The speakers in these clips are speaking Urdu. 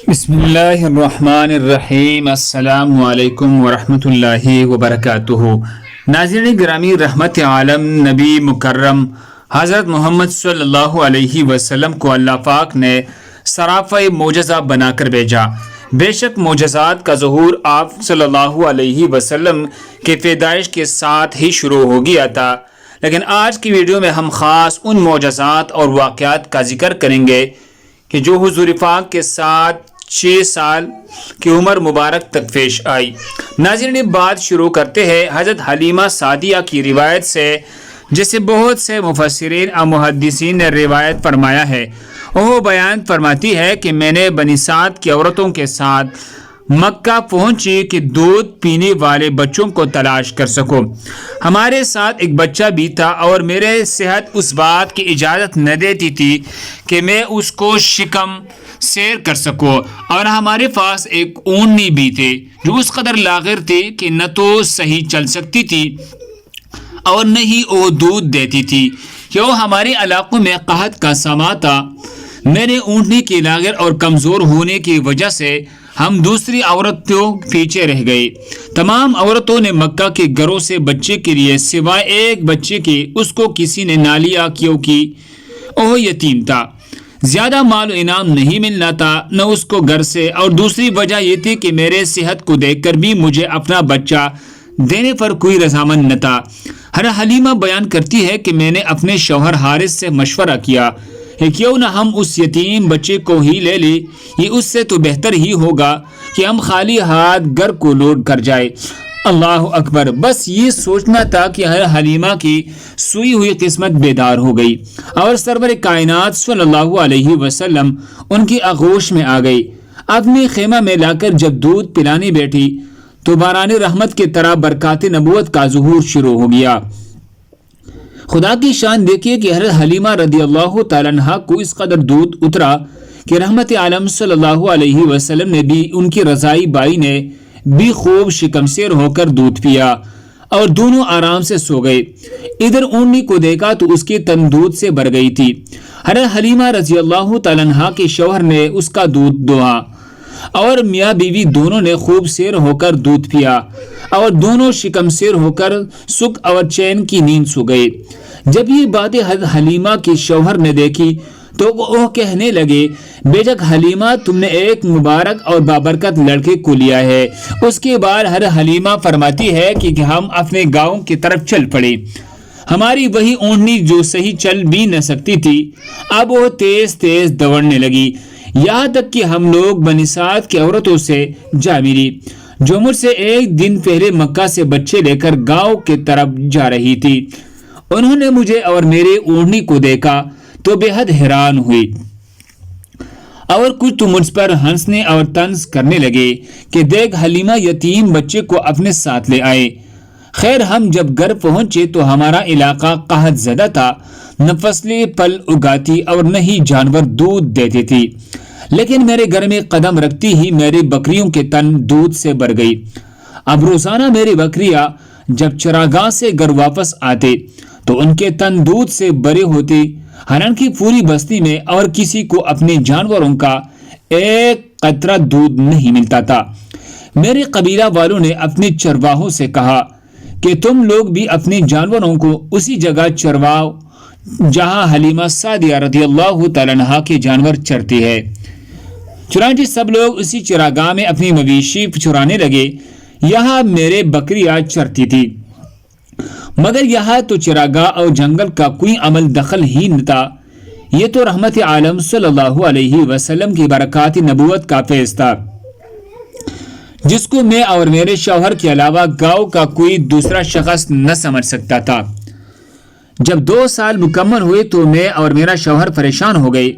بسم اللہ الرحمن الرحیم۔ السلام علیکم ورحمۃ اللہ وبرکاتہ۔ ناظرین گرامی، رحمت عالم نبی مکرم حضرت محمد صلی اللہ علیہ وسلم کو اللہ پاک نے سراپا معجزہ بنا کر بھیجا۔ بے شک معجزات کا ظہور آپ صلی اللہ علیہ وسلم کے پیدائش کے ساتھ ہی شروع ہو گیا تھا، لیکن آج کی ویڈیو میں ہم خاص ان معجزات اور واقعات کا ذکر کریں گے کہ جو حضور پاک کے ساتھ 6 سال کی عمر مبارک تک پیش آئی۔ ناظرین، بات شروع کرتے ہیں حضرت حلیمہ سعدیہ کی روایت سے، جسے بہت سے مفسرین اور محدثین نے روایت فرمایا ہے۔ وہ بیان فرماتی ہے کہ میں نے بنی سعد کی عورتوں کے ساتھ مکہ پہنچی کہ دودھ پینے والے بچوں کو تلاش کر سکوں۔ ہمارے ساتھ ایک بچہ بھی تھا اور میرے صحت اس بات کی اجازت نہ دیتی تھی کہ میں اس کو شکم سیر کر سکوں، اور ہمارے پاس ایک اونٹنی بھی تھی جو اس قدر لاغر تھی کہ نہ تو صحیح چل سکتی تھی اور نہ ہی وہ دودھ دیتی تھی، کہ وہ ہمارے علاقوں میں قحط کا سما تھا۔ میرے اونٹنی کے لاغر اور کمزور ہونے کی وجہ سے ہم دوسری عورتوں پیچھے رہ گئے۔ تمام عورتوں نے مکہ کے گھروں سے بچے کے لیے سوائے ایک بچے کے اس کو کسی نے نہ لیا، کیونکہ وہ یتیم تھا۔ زیادہ مال و انعام نہیں ملنا تھا نہ اس کو گھر سے، اور دوسری وجہ یہ تھی کہ میرے صحت کو دیکھ کر بھی مجھے اپنا بچہ دینے پر کوئی رضامند نہ تھا۔ حلیمہ بیان کرتی ہے کہ میں نے اپنے شوہر حارث سے مشورہ کیا کہ کیوں نہ ہم اس یتیم بچے کو ہی لے لیں، یہ اس سے تو بہتر ہی ہوگا کہ ہم خالی ہاتھ گھر کو لوٹ کر جائے۔ اللہ اکبر! بس یہ سوچنا تھا کہ حلیمہ کی سوئی ہوئی قسمت بیدار ہو گئی، اور سرور کائنات صلی اللہ علیہ وسلم ان کی آغوش میں آ گئی۔ اپنے خیمہ میں لا کر جب دودھ پلانے بیٹھی تو باران رحمت کی طرح برکات نبوت کا ظہور شروع ہو گیا۔ خدا کی شان دیکھیے کہ حضرت حلیمہ رضی اللہ تعالیٰ عنہا کو اس قدر دودھ اترا کہ رحمت عالم صلی اللہ علیہ وسلم نے بھی، ان کی رضائی بائی نے بھی خوب شکمسیر ہو کر دودھ پیا، اور دونوں آرام سے سو گئے۔ ادھر اونٹنی کو دیکھا تو اس کی تن دودھ سے بھر گئی تھی۔ حضرت حلیمہ رضی اللہ تعالیٰ عنہا کے شوہر نے اس کا دودھ دوہا، اور میاں بیوی دونوں نے خوب سیر ہو کر دودھ پیا، اور دونوں شکم سیر ہو کر سکھ اور چین کی نیند سو گئے۔ جب یہ باتیں حضرت حلیمہ کے شوہر نے دیکھی تو وہ کہنے لگے، بے شک حلیمہ، تم نے ایک مبارک اور بابرکت لڑکے کو لیا ہے۔ اس کے بعد حضرت حلیمہ فرماتی ہے کہ ہم اپنے گاؤں کی طرف چل پڑے۔ ہماری وہی اونٹنی جو صحیح چل بھی نہ سکتی تھی، اب وہ تیز تیز دوڑنے لگی، یہاں تک کہ ہم لوگ بنی سعد کی عورتوں سے جا ملی، جو مجھ سے ایک دن پہلے مکہ سے بچے لے کر گاؤں کی طرف جا رہی تھی۔ انہوں نے مجھے اور میرے اونٹنی کو دیکھا تو بے حد حیران ہوئی، اور کچھ تو مجھ پر ہنسنے اور طنز کرنے لگے کہ دیکھ، حلیمہ یتیم بچے کو اپنے ساتھ لے آئے۔ خیر، ہم جب گھر پہنچے تو ہمارا علاقہ قحط زدہ تھا، نہ فصلیں پھل اگاتی اور نہ ہی جانور دودھ دیتے تھی، لیکن میرے گھر میں قدم رکھتی ہی میری بکریوں کے تن دودھ سے بھر گئی۔ اب روزانہ میری بکریاں جب چراگاہ سے گھر واپس آتے تو ان کے تن دودھ سے بھرے ہوتے، حالانکہ پوری بستی میں اور کسی کو اپنے جانوروں کا ایک قطرہ دودھ نہیں ملتا تھا۔ میرے قبیلہ والوں نے اپنے چرواہوں سے کہا کہ تم لوگ بھی اپنے جانوروں کو اسی جگہ چرواؤ جہاں حلیمہ سعدیہ رضی اللہ تعالیٰ عنہا کے جانور چرتے ہیں۔ چنانچہ سب لوگ اسی چراگاہ میں اپنی مویشی چرانے لگے۔ یہاں میرے بکریاں چرتی تھی، مگر یہاں تو چراگاہ اور جنگل کا کوئی عمل دخل ہی نہ تھا۔ یہ تو رحمت عالم صلی اللہ علیہ وسلم کی برکات نبوت کا فیض تھا، جس کو میں اور میرے شوہر کے علاوہ گاؤں کا کوئی دوسرا شخص نہ سمجھ سکتا تھا۔ جب 2 سال مکمل ہوئے تو میں اور میرا شوہر پریشان ہو گئے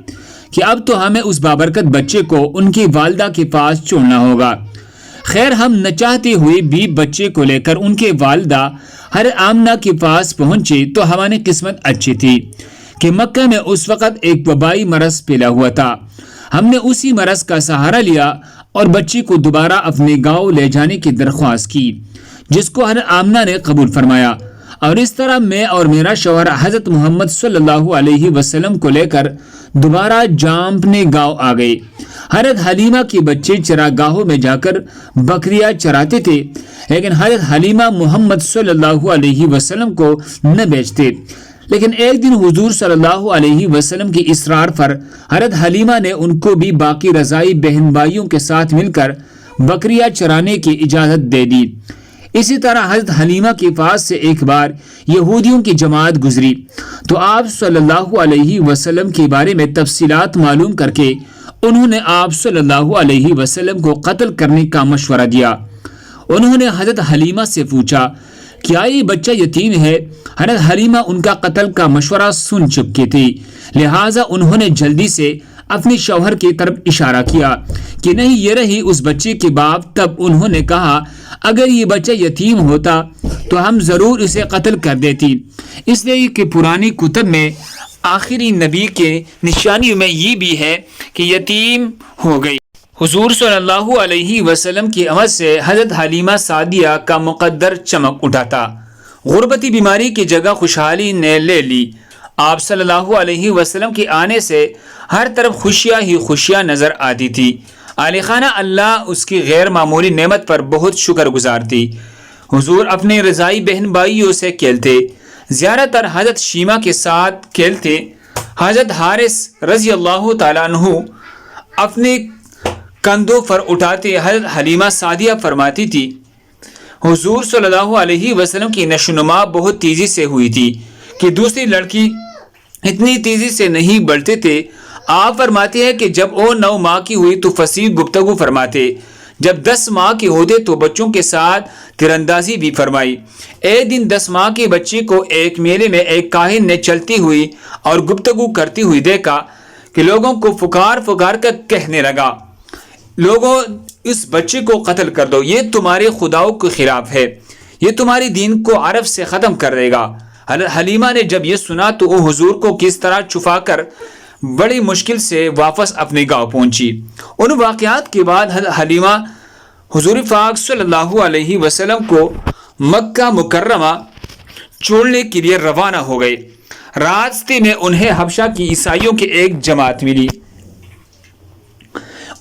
کہ اب تو ہمیں اس بابرکت بچے کو ان کی والدہ کے پاس چھوڑنا ہوگا۔ خیر، ہم نہ چاہتے ہوئے بھی بچے کو لے کر ان کے والدہ حضرت آمنہ کے پاس پہنچے تو ہماری قسمت اچھی تھی کہ مکہ میں اس وقت ایک وبائی مرض پھیلا ہوا تھا۔ ہم نے اسی مرض کا سہارا لیا اور بچے کو دوبارہ اپنے گاؤں لے جانے کی درخواست کی، جس کو حضرت آمنہ نے قبول فرمایا، اور اس طرح میں اور میرا شوہر حضرت محمد صلی اللہ علیہ وسلم کو لے کر دوبارہ جام اپنے گاؤں آ گئے۔ حضرت حلیمہ کے بچے چراگاہوں میں جا کر بکریاں چراتے تھے، لیکن حضرت حلیمہ محمد صلی اللہ علیہ وسلم کو نہ بیچتے۔ لیکن ایک دن حضور صلی اللہ علیہ وسلم کی اصرار پر حضرت حلیمہ نے ان کو بھی باقی رضائی بہن بھائیوں کے ساتھ مل کر بکریاں چرانے کی اجازت دے دی۔ اسی طرح حضرت حلیمہ کے پاس سے ایک بار یہودیوں کی جماعت گزری تو آپ صلی اللہ علیہ وسلم کے بارے میں تفصیلات معلوم کر کے انہوں نے آپ صلی اللہ علیہ وسلم کو قتل کرنے کا مشورہ دیا۔ انہوں نے حضرت حلیمہ سے پوچھا، کیا یہ بچہ یتیم ہے؟ حضرت حلیمہ ان کا قتل کا مشورہ سن چکی تھی، لہٰذا انہوں نے جلدی سے اپنے شوہر کی طرف اشارہ کیا کہ نہیں، یہ رہی اس بچے کے باپ۔ تب انہوں نے کہا، اگر یہ بچہ یتیم ہوتا تو ہم ضرور اسے قتل کر دیتی، اس لیے کہ پرانی کتب میں آخری نبی کے نشانیوں میں یہ بھی ہے کہ یتیم ہو گئی۔ حضور صلی اللہ علیہ وسلم کی آمد سے حضرت حلیمہ سعدیہ کا مقدر چمک اٹھا تھا۔ غربتی بیماری کی جگہ خوشحالی نے لے لی۔ آپ صلی اللہ علیہ وسلم کے آنے سے ہر طرف خوشیاں ہی خوشیاں نظر آتی تھی۔ اہل خانہ اللہ اس کی غیر معمولی نعمت پر بہت شکر گزار تھی۔ حضور اپنے رضائی بہن بھائیوں سے کھیلتے، زیادہ تر حضرت شیمہ کے ساتھ کھیلتے۔ حضرت حارث رضی اللہ تعالیٰ عنہ اپنے کندھوں پر اٹھاتے۔ حضرت حلیمہ سعدیہ فرماتی تھی، حضور صلی اللہ علیہ وسلم کی نشوونما بہت تیزی سے ہوئی تھی کہ دوسری لڑکی اتنی تیزی سے نہیں بڑھتے تھے۔ آپ فرماتے ہیں کہ جب وہ 9 ماہ کی ہوئی تو فصیح گفتگو فرماتے، جب 10 ماہ کے ہوتے تو بچوں کے ساتھ تیراندازی بھی فرمائی۔ ایک دن 10 ماہ کے بچے کو ایک میلے میں ایک کاہن نے چلتی ہوئی اور گفتگو کرتی ہوئی دیکھا کہ لوگوں کو پکار کر کہنے لگا، لوگوں اس بچے کو قتل کر دو، یہ تمہارے خداؤں کے خلاف ہے، یہ تمہاری دین کو عرب سے ختم کر دے گا۔ حلیمہ نے جب یہ سنا تو وہ حضور کو کس طرح چھپا کر بڑی مشکل سے واپس اپنے گاؤں پہنچی۔ ان واقعات کے بعد حلیمہ حضور پاک صلی اللہ علیہ وسلم کو مکہ مکرمہ چھوڑنے کے لیے روانہ ہو گئے۔ راستے میں انہیں حبشہ کی عیسائیوں کی ایک جماعت ملی۔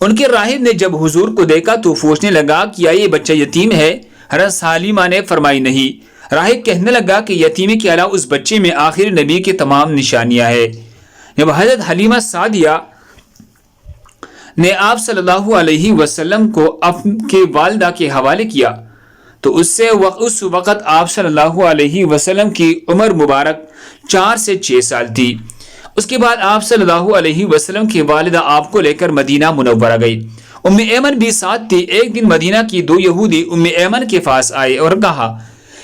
ان کے راہب نے جب حضور کو دیکھا تو پوچھنے لگا، کیا یہ بچہ یتیم ہے؟ حضرت حلیمہ نے فرمائی، نہیں۔ راہب کہنے لگا کہ یتیمی کے علاوہ اس بچے میں آخری نبی کی تمام نشانیاں ہیں۔ جب حضرت حلیمہ سعدیہ نے آپ صلی اللہ علیہ وسلم کو کے والدہ کے حوالے کیا تو اس وقت آپ صلی اللہ علیہ وسلم کی عمر مبارک 4 سے 6 سال تھی۔ اس کے بعد آپ صلی اللہ علیہ وسلم کی والدہ آپ کو لے کر مدینہ منورہ گئی۔ ام ایمن بھی ساتھ تھی۔ ایک دن مدینہ کی 2 یہودی ام ایمن کے پاس آئے اور کہا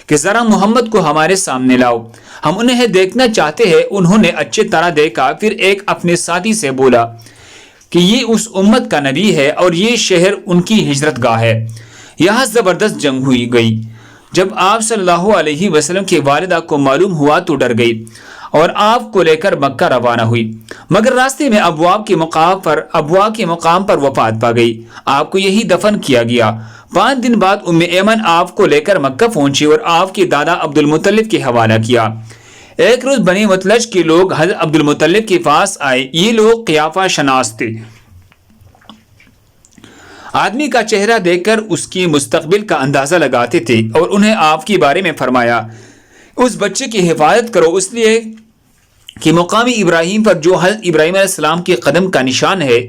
کہ ذرا محمد کو ہمارے سامنے لاؤ، ہم انہیں دیکھنا چاہتے ہیں۔ انہوں نے اچھی طرح دیکھا، پھر ایک اپنے ساتھی سے بولا کہ یہ اس امت کا نبی ہے اور یہ شہر ان کی ہجرت گاہ ہے۔ یہاں زبردست جنگ ہوئی گئی۔ جب آپ صلی اللہ علیہ وسلم کی والدہ کو معلوم ہوا تو ڈر گئی اور آپ کو لے کر مکہ روانہ ہوئی، مگر راستے میں ابوا کے مقام پر وفات پا گئی۔ آپ کو یہی دفن کیا گیا۔ 5 دن بعد ام ایمن آپ کو لے کر مکہ پہنچی اور آپ کے دادا عبد المطلب کے حوالہ کیا۔ ایک روز بنی مطلج کے لوگ حضرت عبد المطلب کے پاس آئے۔ یہ لوگ قیافہ شناس تھے۔ آدمی کا چہرہ دیکھ کر اس کی مستقبل کا اندازہ لگاتے تھے اور انہیں آپ کے بارے میں فرمایا، اس بچے کی حفاظت کرو، اس لیے کہ مقامی ابراہیم پر جو حضرت ابراہیم علیہ السلام کے قدم کا نشان ہے،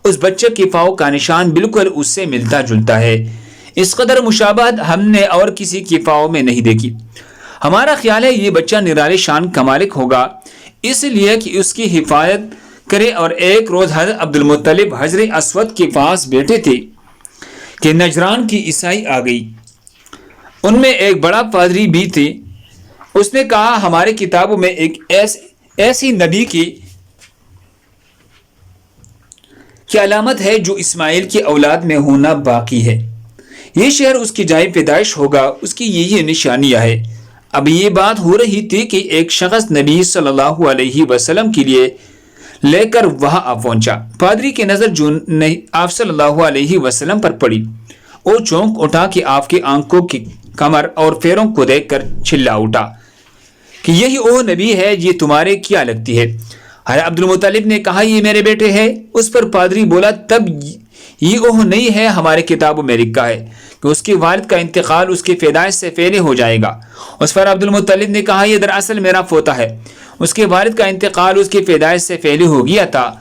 اس بچے کے پاؤں کا نشان بالکل اس سے ملتا جلتا ہے۔ اس قدر مشابہت ہم نے اور کسی کے پاؤں میں نہیں دیکھی۔ ہمارا خیال ہے یہ بچہ نرالی شان کا مالک ہوگا، اس لیے کہ اس کی حفاظت کرے۔ اور ایک روز حضرت عبد المطلب حجر اسود کے پاس بیٹھے تھے کہ نجران کی عیسائی آ گئی۔ ان میں ایک بڑا پادری بھی تھے۔ اس نے کہا، ہماری کتابوں میں ایک ایسی نبی کی علامت ہے جو اسماعیل کی اولاد میں ہونا باقی ہے۔ یہ شہر اس کی جائے پیدائش ہوگا، اس کی یہی نشانیاں ہے۔ اب یہ بات ہو رہی تھی کہ ایک شخص نبی صلی اللہ علیہ وسلم کے لیے لے کر وہاں آ پہنچا۔ پادری کی نظر جو آپ صلی اللہ علیہ وسلم پر پڑی، وہ چونک اٹھا کہ آپ کی آنکھوں کی کمر اور پیروں کو دیکھ کر چلا اٹھا کہ یہی وہ نبی ہے، یہ تمہارے کیا لگتی ہے؟ حضرت عبد المطلب نے کہا یہ میرے بیٹے ہیں۔ اس پر پادری بولا تب یہ وہ نہیں ہے ہمارے کتابوں میں لکھا ہے کہ اس کے والد کا انتقال اس کی پیدائش سے پہلے ہو جائے گا۔ اس پر عبد المطلب نے کہا یہ دراصل میرا پوتا ہے، اس کے والد کا انتقال اس کی پیدائش سے پہلے ہو گیا تھا۔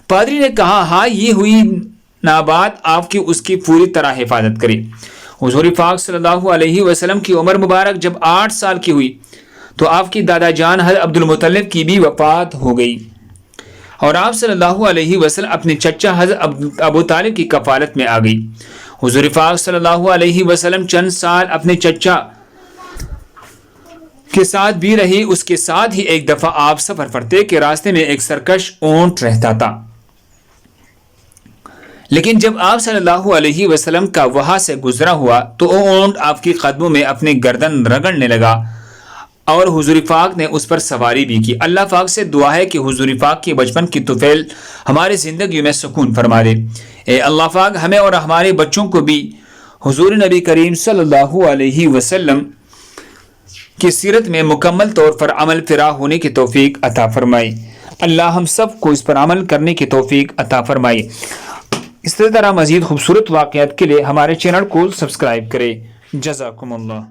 پادری نے کہا ہاں یہ ہوئی نابات آپ کی اس کی پوری طرح حفاظت کرے۔ حضور پاک صلی اللہ علیہ وسلم کی عمر مبارک جب 8 سال کی ہوئی تو آپ کی دادا جان حضرت عبد المطلب کی بھی وفات ہو گئی اور آپ صلی اللہ علیہ وسلم اپنے چچا حضرت ابو طالب کی کفالت میں آ گئی۔ حضور پاک صلی اللہ علیہ وسلم چند سال اپنے چچا کے ساتھ بھی رہی۔ اس کے ساتھ ہی ایک دفعہ آپ سفر کرتے کہ راستے میں ایک سرکش اونٹ رہتا تھا، لیکن جب آپ صلی اللہ علیہ وسلم کا وہاں سے گزرا ہوا تو وہ اونٹ آپ کے قدموں میں اپنے گردن رگڑنے لگا اور حضور پاک نے اس پر سواری بھی کی۔ اللہ پاک سے دعا ہے کہ حضور پاک کے بچپن کی طفیل ہماری زندگی میں سکون فرما دے۔ اے اللہ پاک ہمیں اور ہمارے بچوں کو بھی حضور نبی کریم صلی اللہ علیہ وسلم کی سیرت میں مکمل طور پر عمل پیرا ہونے کی توفیق عطا فرمائے۔ اللہ ہم سب کو اس پر عمل کرنے کی توفیق عطا فرمائے۔ اس طرح مزید خوبصورت واقعات کے لیے ہمارے چینل کو سبسکرائب کریں۔ جزاکم اللہ۔